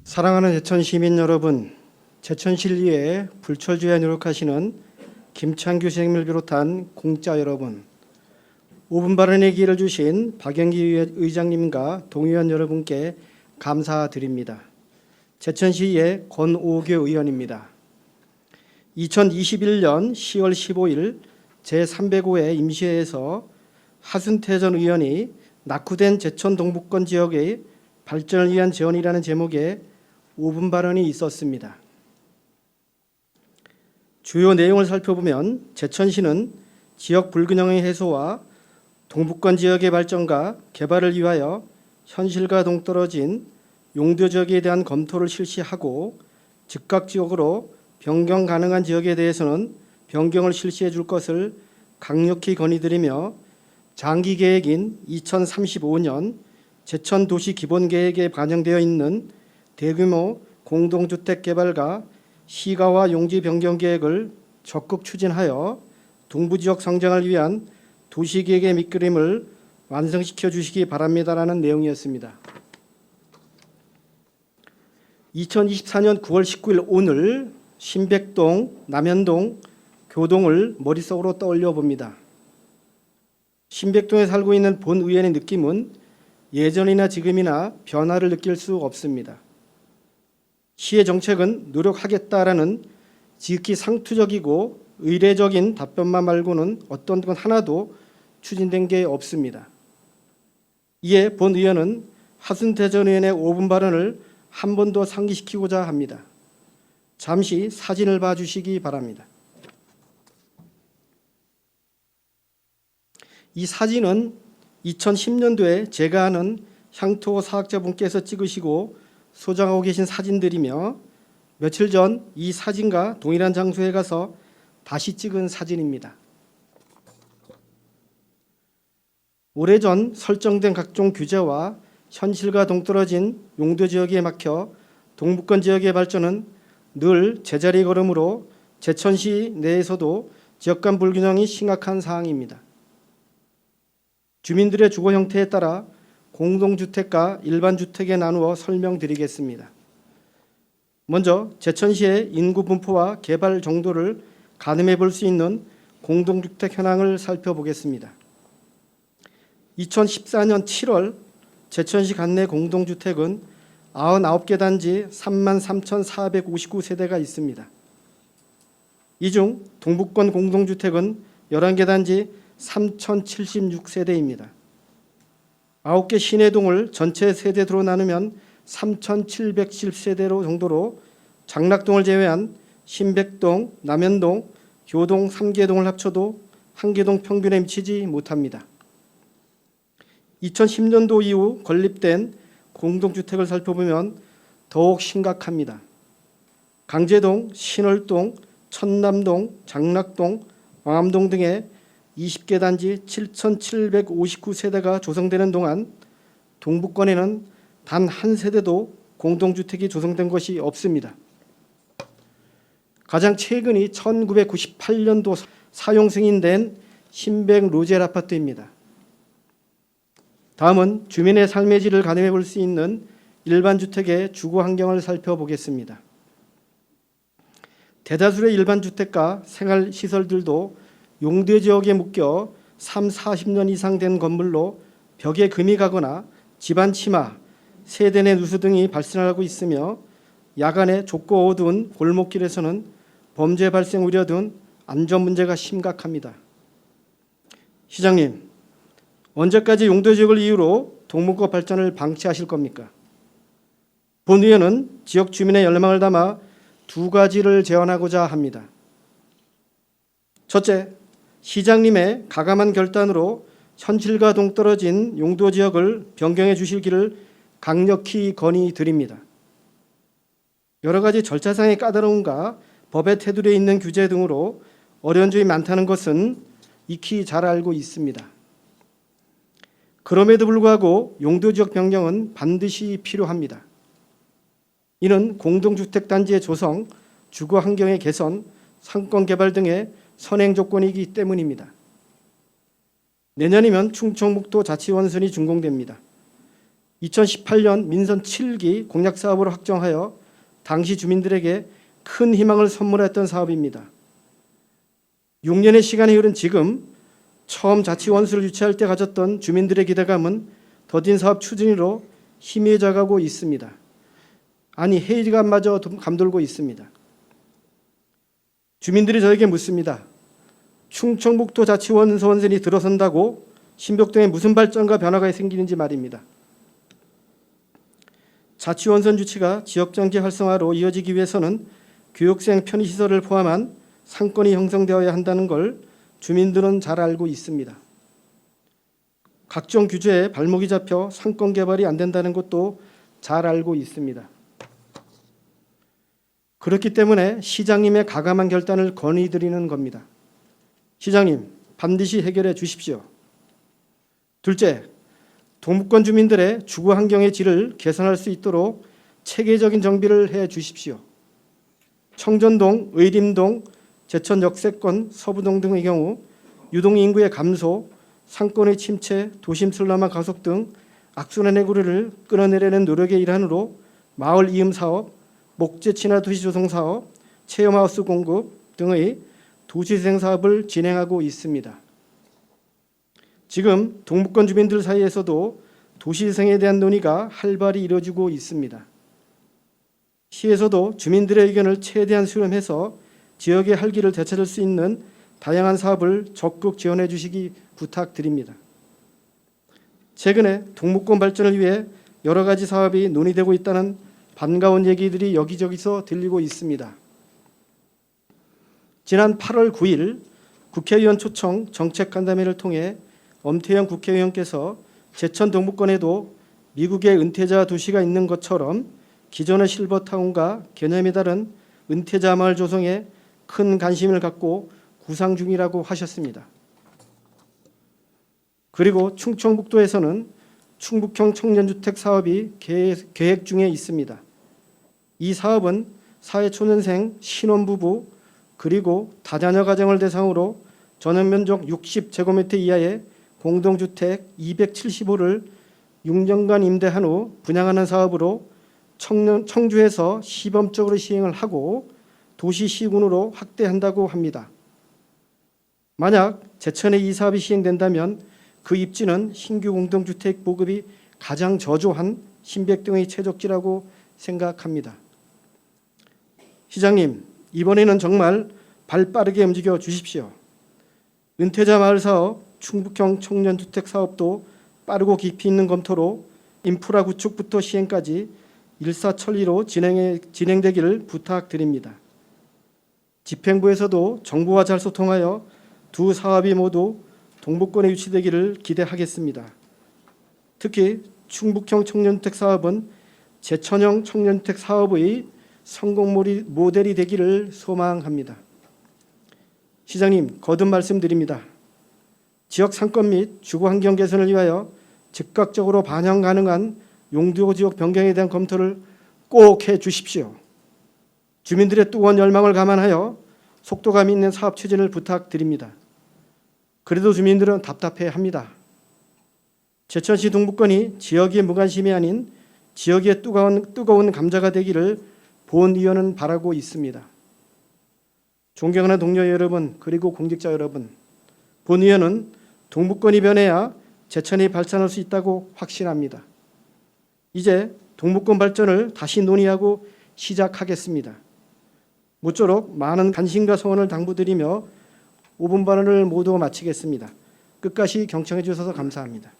사랑하는 제천 시민 여러분, 제천시의회 불철주야 노력하시는 김창규 시장님을 비롯한 공짜 여러분, 5분 발언의 기회를 주신 박영기 의장님과 동의원 여러분께 감사드립니다. 제천시의 권오교 의원입니다. 2021년 10월 15일 제305회 임시회에서 하순태 전 의원이 낙후된 제천 동북권 지역의 발전을 위한 제언이라는 제목의 5분 발언이 있었습니다. 주요 내용을 살펴보면 제천시는 지역 불균형의 해소와 동북권 지역의 발전과 개발을 위하여 현실과 동떨어진 용도 지역에 대한 검토를 실시하고 즉각적으로 변경 가능한 지역에 대해서는 변경을 실시해 줄 것을 강력히 건의드리며 장기 계획인 2035년 제천 도시 기본 계획에 반영되어 있는 대규모 공동주택 개발과 시가와 용지 변경 계획을 적극 추진하여 동부지역 성장을 위한 도시계획의 밑그림을 완성시켜 주시기 바랍니다라는 내용이었습니다. 2024년 9월 19일 오늘 신백동, 남현동, 교동을 머릿속으로 떠올려 봅니다. 신백동에 살고 있는 본 의원의 느낌은 예전이나 지금이나 변화를 느낄 수 없습니다. 시의 정책은 노력하겠다라는 지극히 상투적이고 의례적인 답변만 말고는 어떤 건 하나도 추진된 게 없습니다. 이에 본 의원은 하순태 전 의원의 5분 발언을 한 번 더 상기시키고자 합니다. 잠시 사진을 봐주시기 바랍니다. 이 사진은 2010년도에 제가 아는 향토 사학자분께서 찍으시고 소장하고 계신 사진들이며 며칠 전 이 사진과 동일한 장소에 가서 다시 찍은 사진입니다. 오래전 설정된 각종 규제와 현실과 동떨어진 용도 지역에 막혀 동북권 지역의 발전은 늘 제자리 걸음으로 제천시 내에서도 지역 간 불균형이 심각한 사항입니다. 주민들의 주거 형태에 따라 공동주택과 일반주택에 나누어 설명드리겠습니다. 먼저 제천시의 인구 분포와 개발 정도를 가늠해 볼 수 있는 공동주택 현황을 살펴보겠습니다. 2014년 7월 제천시 관내 공동주택은 99개 단지 33,459세대가 있습니다. 이 중 동북권 공동주택은 11개 단지 3,076세대입니다. 9개 시내동을 전체 세대로 나누면 3,710세대로 정도로 장락동을 제외한 신백동, 남현동, 교동 3개 동을 합쳐도 한 개 동 평균에 미치지 못합니다. 2010년도 이후 건립된 공동주택을 살펴보면 더욱 심각합니다. 강제동, 신월동, 천남동, 장락동, 왕암동 등의 20개 단지 7,759세대가 조성되는 동안 동북권에는 단 한 세대도 공동주택이 조성된 것이 없습니다. 가장 최근이 1998년도 사용 승인된 신백 로젤 아파트입니다. 다음은 주민의 삶의 질을 가늠해 볼 수 있는 일반 주택의 주거 환경을 살펴보겠습니다. 대다수의 일반 주택과 생활 시설들도 용도 지역에 묶여 30-40년 이상 된 건물로 벽에 금이 가거나 집안 침하, 세대 내 누수 등이 발생하고 있으며 야간에 좁고 어두운 골목길에서는 범죄 발생 우려 등 안전 문제가 심각합니다. 시장님, 언제까지 용도 지역을 이유로 동북권 발전을 방치하실 겁니까? 본 의원은 지역 주민의 열망을 담아 두 가지를 제안하고자 합니다. 첫째, 시장님의 가감한 결단으로 현실과 동떨어진 용도 지역을 변경해 주시기를 강력히 건의드립니다. 여러 가지 절차상의 까다로움과 법의 테두리에 있는 규제 등으로 어려운 점이 많다는 것은 익히 잘 알고 있습니다. 그럼에도 불구하고 용도 지역 변경은 반드시 필요합니다. 이는 공동주택단지의 조성, 주거 환경의 개선, 상권 개발 등의 선행 조건이기 때문입니다. 내년이면 충청북도 자치원선이 준공됩니다. 2018년 민선 7기 공약 사업으로 확정하여 당시 주민들에게 큰 희망을 선물했던 사업입니다. 6년의 시간이 흐른 지금 처음 자치원수를 유치할 때 가졌던 주민들의 기대감은 더딘 사업 추진으로 희미해져가고 있습니다. 아니 회의감마저 감돌고 있습니다. 주민들이 저에게 묻습니다. 충청북도 자치원수원선이 들어선다고 신벽동에 무슨 발전과 변화가 생기는지 말입니다. 자치원선 유치가 지역경제 활성화로 이어지기 위해서는 교육생 편의시설을 포함한 상권이 형성되어야 한다는 걸 주민들은 잘 알고 있습니다. 각종 규제에 발목이 잡혀 상권 개발이 안 된다는 것도 잘 알고 있습니다. 그렇기 때문에 시장님의 가감한 결단을 건의드리는 겁니다. 시장님, 반드시 해결해 주십시오. 둘째, 동북권 주민들의 주거 환경의 질을 개선할 수 있도록 체계적인 정비를 해 주십시오. 청전동, 의림동, 제천 역세권, 서부동 등의 경우 유동 인구의 감소, 상권의 침체, 도심 슬럼화 가속 등 악순환의 고리를 끊어내려는 노력의 일환으로 마을 이음 사업, 목재 친화 도시 조성 사업, 체험하우스 공급 등의 도시재생 사업을 진행하고 있습니다. 지금 동북권 주민들 사이에서도 도시재생에 대한 논의가 활발히 이루어지고 있습니다. 시에서도 주민들의 의견을 최대한 수렴해서 지역의 활기를 되찾을 수 있는 다양한 사업을 적극 지원해 주시기 부탁드립니다. 최근에 동북권 발전을 위해 여러 가지 사업이 논의되고 있다는 반가운 얘기들이 여기저기서 들리고 있습니다. 지난 8월 9일 국회의원 초청 정책간담회를 통해 엄태영 국회의원께서 제천 동북권에도 미국의 은퇴자 도시가 있는 것처럼 기존의 실버타운과 개념이 다른 은퇴자 마을 조성에 큰 관심을 갖고 구상 중이라고 하셨습니다. 그리고 충청북도에서는 충북형 청년주택 사업이 계획 중에 있습니다. 이 사업은 사회초년생 신혼부부 그리고 다자녀 가정을 대상으로 전용면적 60제곱미터 이하의 공동주택 275를 6년간 임대한 후 분양하는 사업으로 청주에서 시범적으로 시행을 하고 도시 시군으로 확대한다고 합니다. 만약 제천에 이 사업이 시행된다면 그 입지는 신규 공동주택 보급이 가장 저조한 신백동의 최적지라고 생각합니다. 시장님, 이번에는 정말 발빠르게 움직여 주십시오. 은퇴자 마을 사업, 충북형 청년주택 사업도 빠르고 깊이 있는 검토로 인프라 구축부터 시행까지 일사천리로 진행되기를 부탁드립니다. 집행부에서도 정부와 잘 소통하여 두 사업이 모두 동북권에 유치되기를 기대하겠습니다. 특히 충북형 청년주택 사업은 제천형 청년주택 사업의 성공 모델이 되기를 소망합니다. 시장님, 거듭 말씀드립니다. 지역 상권 및 주거 환경 개선을 위하여 즉각적으로 반영 가능한 용도 지역 변경에 대한 검토를 꼭 해 주십시오. 주민들의 뜨거운 열망을 감안하여 속도감 있는 사업 추진을 부탁드립니다. 그래도 주민들은 답답해합니다. 제천시 동북권이 지역의 무관심이 아닌 지역의 뜨거운 감자가 되기를 본의원은 바라고 있습니다. 존경하는 동료 여러분 그리고 공직자 여러분, 본의원은 동북권이 변해야 제천이 발전할 수 있다고 확신합니다. 이제 동북권 발전을 다시 논의하고 시작하겠습니다. 모쪼록 많은 관심과 소원을 당부드리며 5분 발언을 모두 마치겠습니다. 끝까지 경청해 주셔서 감사합니다.